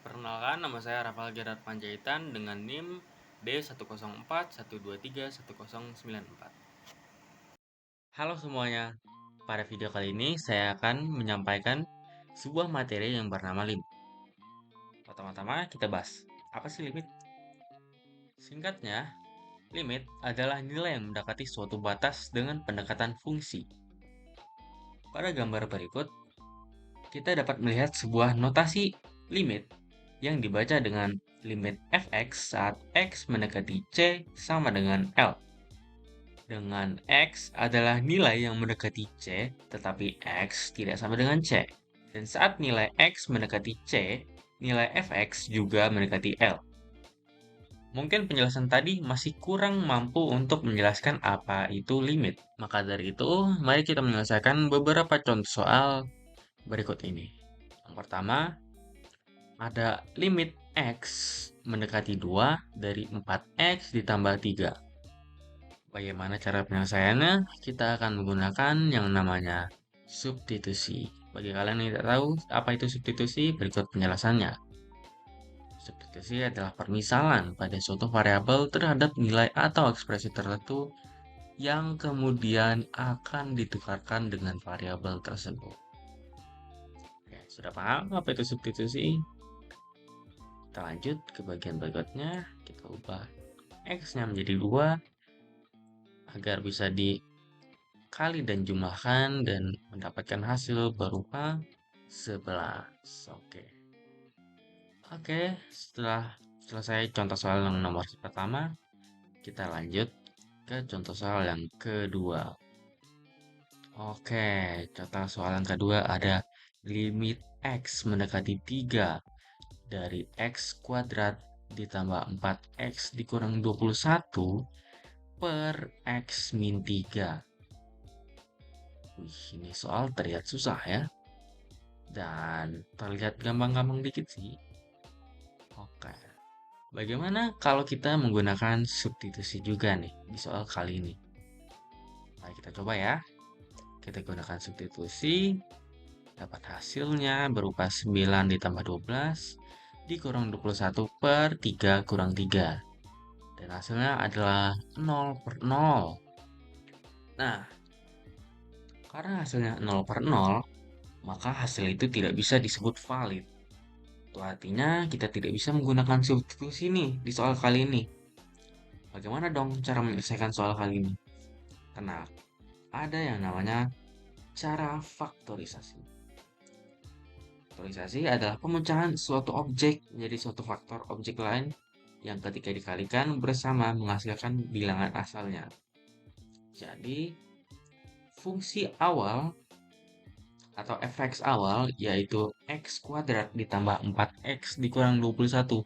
Perkenalkan, nama saya Rafael Gerard Panjaitan dengan NIM D10412310944. Halo semuanya, pada video kali ini saya akan menyampaikan sebuah materi yang bernama limit. Pertama-tama kita bahas, apa sih limit? Singkatnya, limit adalah nilai yang mendekati suatu batas dengan pendekatan fungsi. Pada gambar berikut, kita dapat melihat sebuah notasi limit yang dibaca dengan limit fx saat x mendekati c sama dengan L. Dengan x adalah nilai yang mendekati c, tetapi x tidak sama dengan c. Dan saat nilai x mendekati c, nilai fx juga mendekati L. Mungkin penjelasan tadi masih kurang mampu untuk menjelaskan apa itu limit. Maka dari itu, mari kita menyelesaikan beberapa contoh soal berikut ini. Yang pertama, ada limit x mendekati 2 dari 4x ditambah 3. Bagaimana cara penyelesaiannya? Kita akan menggunakan yang namanya substitusi. Bagi kalian yang tidak tahu apa itu substitusi, berikut penjelasannya. Substitusi adalah permisalan pada suatu variabel terhadap nilai atau ekspresi tertentu yang kemudian akan ditukarkan dengan variabel tersebut. Oke, sudah paham apa itu substitusi? Kita lanjut ke bagian berikutnya. Kita ubah x-nya menjadi 2 agar bisa dikali dan jumlahkan dan mendapatkan hasil berupa 11. Oke, setelah selesai contoh soal yang nomor pertama, kita lanjut ke contoh soal yang kedua. Oke, contoh soal yang kedua ada limit x mendekati 3 dari x kuadrat ditambah 4x dikurang 21 per x min 3. Wih, ini soal terlihat susah ya. Dan terlihat gampang-gampang dikit sih. Oke. Bagaimana kalau kita menggunakan substitusi juga nih di soal kali ini? Mari kita coba ya. Kita gunakan substitusi. Dapat hasilnya berupa 9 ditambah 12 dikurang 21 per 3 kurang 3. Dan hasilnya adalah 0 per 0. Nah, karena hasilnya 0 per 0, maka hasil itu tidak bisa disebut valid. Itu artinya kita tidak bisa menggunakan substitusi nih di soal kali ini. Bagaimana dong cara menyelesaikan soal kali ini? Tenang, ada yang namanya cara faktorisasi. Faktorisasi adalah pemecahan suatu objek menjadi suatu faktor objek lain yang ketika dikalikan bersama menghasilkan bilangan asalnya. Jadi, fungsi awal atau fx awal yaitu x kuadrat ditambah 4x dikurang 21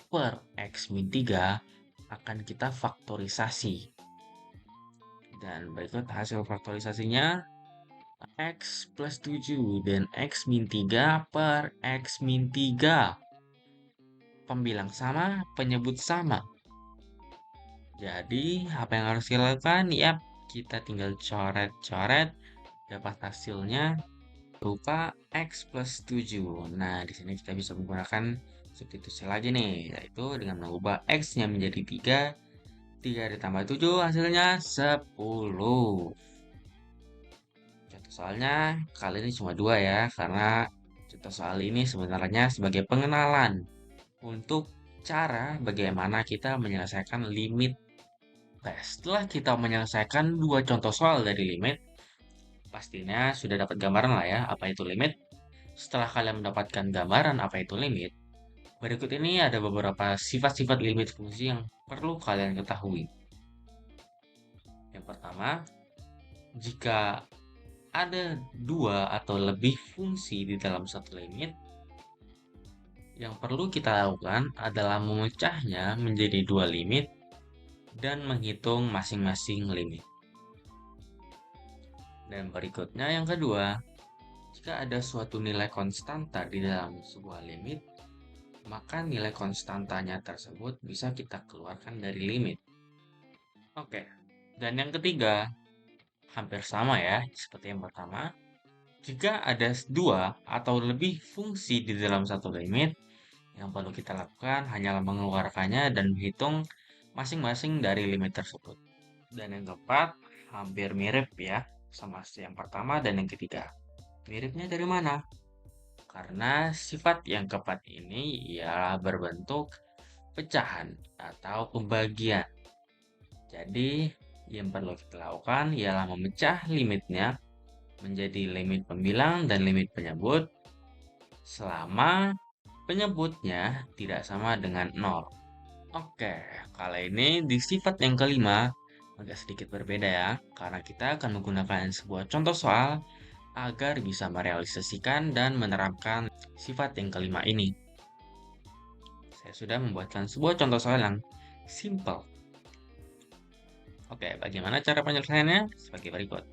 per x min 3 akan kita faktorisasi. Dan berikut hasil faktorisasinya x plus 7 dan x min 3 per x min 3. Pembilang sama, penyebut sama. Jadi, apa yang harus kita lakukan? Yap, kita tinggal coret-coret, dapat hasilnya berupa x plus 7. Nah, di sini kita bisa menggunakan substitusi lagi nih, yaitu dengan mengubah x-nya menjadi 3. 3 ditambah 7 hasilnya 10. Contoh soalnya kali ini cuma 2 ya, karena contoh soal ini sebenarnya sebagai pengenalan untuk cara bagaimana kita menyelesaikan limit. Nah, setelah kita menyelesaikan 2 contoh soal dari limit, pastinya sudah dapat gambaran lah ya apa itu limit. Setelah kalian mendapatkan gambaran apa itu limit, berikut ini ada beberapa sifat-sifat limit fungsi yang perlu kalian ketahui. Yang pertama, jika ada 2 atau lebih fungsi di dalam satu limit, yang perlu kita lakukan adalah memecahnya menjadi 2 limit dan menghitung masing-masing limit. Dan berikutnya yang kedua, jika ada suatu nilai konstanta di dalam sebuah limit, maka nilai konstantanya tersebut bisa kita keluarkan dari limit. Oke, dan yang ketiga, hampir sama ya, seperti yang pertama. Jika ada 2 atau lebih fungsi di dalam satu limit, Yang perlu kita lakukan hanyalah mengeluarkannya dan menghitung masing-masing dari limit tersebut. Dan yang keempat, hampir mirip ya sama yang pertama dan yang ketiga. Miripnya dari mana? Karena sifat yang keempat ini ialah berbentuk pecahan atau pembagian. Jadi, yang perlu kita lakukan ialah memecah limitnya menjadi limit pembilang dan limit penyebut selama penyebutnya tidak sama dengan nol. Oke, kali ini di sifat yang kelima agak sedikit berbeda ya, karena kita akan menggunakan sebuah contoh soal agar bisa merealisasikan dan menerapkan sifat yang kelima ini. Saya sudah membuatkan sebuah contoh soal yang simple. Oke, bagaimana cara penyelesaiannya? Sebagai berikut.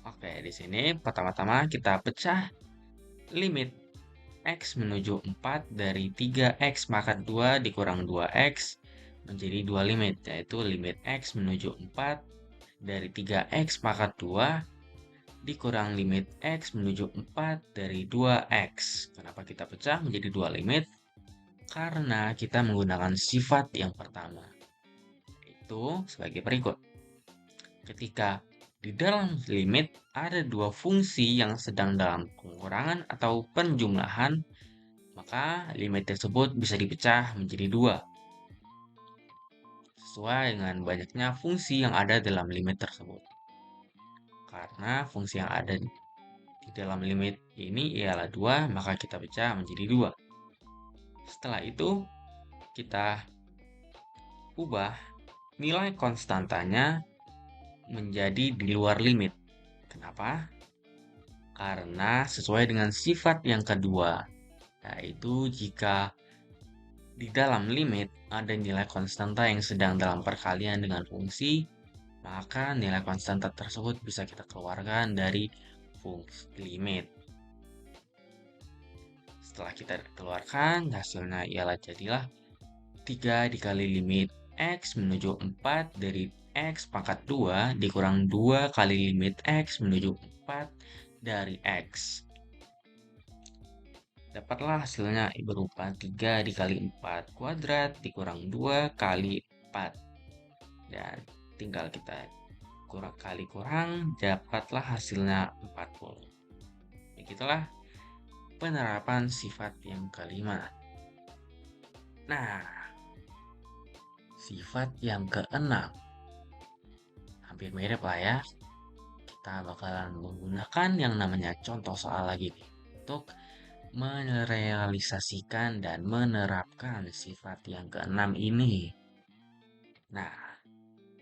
Oke, di sini pertama-tama kita pecah limit X menuju 4 dari 3X pangkat 2 dikurang 2X menjadi dua limit, yaitu limit X menuju 4 dari 3X pangkat 2 dikurang limit X menuju 4 dari 2X. Kenapa kita pecah menjadi dua limit? Karena kita menggunakan sifat yang pertama. Itu sebagai berikut. Ketika di dalam limit ada dua fungsi yang sedang dalam pengurangan atau penjumlahan, maka limit tersebut bisa dipecah menjadi dua, sesuai dengan banyaknya fungsi yang ada dalam limit tersebut. Karena fungsi yang ada di dalam limit ini ialah dua, maka kita pecah menjadi dua. Setelah itu, kita ubah nilai konstantanya menjadi di luar limit. Kenapa? Karena sesuai dengan sifat yang kedua, yaitu jika di dalam limit ada nilai konstanta yang sedang dalam perkalian dengan fungsi, maka nilai konstanta tersebut bisa kita keluarkan dari fungsi limit. Setelah kita keluarkan, hasilnya ialah jadilah 3 dikali limit X menuju 4 dari X pangkat 2 dikurang 2 kali limit X menuju 4 dari X. Dapatlah hasilnya berupa 3 dikali 4 kuadrat dikurang 2 kali 4. Dan tinggal kita kurang, dapatlah hasilnya 40. Begitulah penerapan sifat yang kelima. Nah, sifat yang keenam hampir mirip lah ya. Kita bakalan menggunakan yang namanya contoh soal lagi nih untuk merealisasikan dan menerapkan sifat yang keenam ini. Nah,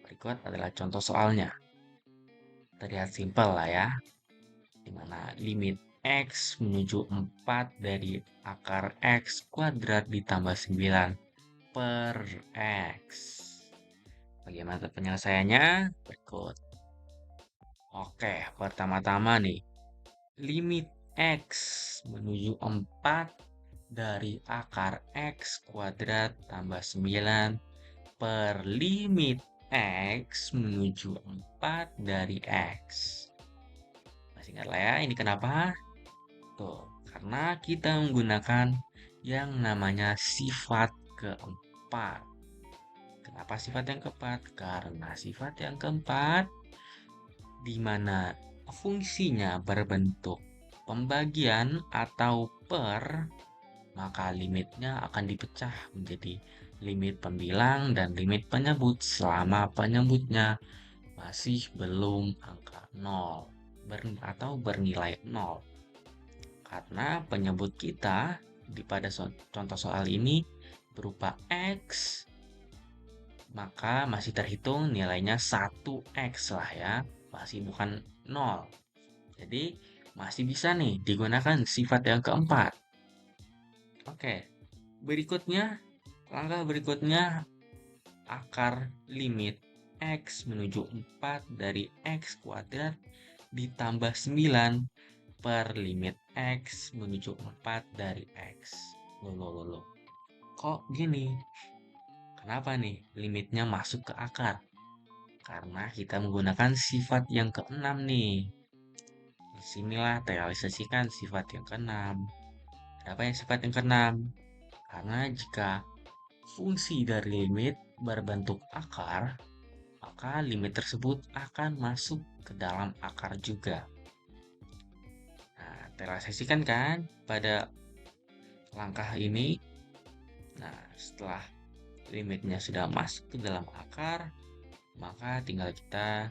berikut adalah contoh soalnya. Terlihat simpel lah ya, dimana limit X menuju 4 dari akar X kuadrat ditambah 9 per X. Bagaimana penyelesaiannya? Berikut. Oke, pertama-tama nih, limit X menuju 4 dari akar X kuadrat tambah 9 per limit X menuju 4 dari X. Masih ingat lah ya, ini kenapa? Tuh, karena kita menggunakan yang namanya sifat keempat. Kenapa sifat yang keempat? Karena sifat yang keempat di mana fungsinya berbentuk pembagian atau per, maka limitnya akan dipecah menjadi limit pembilang dan limit penyebut selama penyebutnya masih belum angka 0 atau bernilai 0. Karena penyebut kita pada contoh soal ini berupa X, maka masih terhitung nilainya 1X lah ya, masih bukan 0. Jadi masih bisa nih digunakan sifat yang keempat. Oke, langkah berikutnya akar limit X menuju 4 dari X kuadrat ditambah 9 per limit X menuju 4 dari X. Loh. Kok gini? Kenapa nih limitnya masuk ke akar? Karena kita menggunakan sifat yang keenam nih. Disinilah realisasikan sifat yang keenam. Kenapa yang sifat yang keenam? Karena jika fungsi dari limit berbentuk akar, maka limit tersebut akan masuk ke dalam akar juga. Nah, terrealisasikan kan pada langkah ini? Nah, setelah limitnya sudah masuk ke dalam akar, maka tinggal kita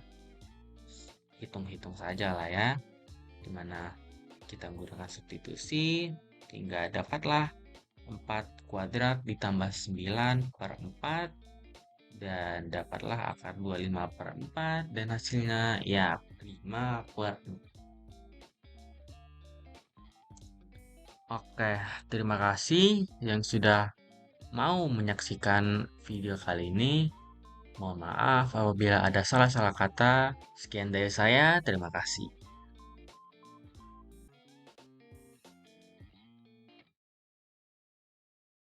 hitung-hitung saja lah ya, dimana kita menggunakan substitusi, hingga dapatlah 4 kuadrat ditambah 9 per 4, dan dapatlah akar 25 per 4, dan hasilnya ya 5 per 4. Oke, terima kasih yang sudah mau menyaksikan video kali ini. Mohon maaf apabila ada salah-salah kata. Sekian dari saya, terima kasih.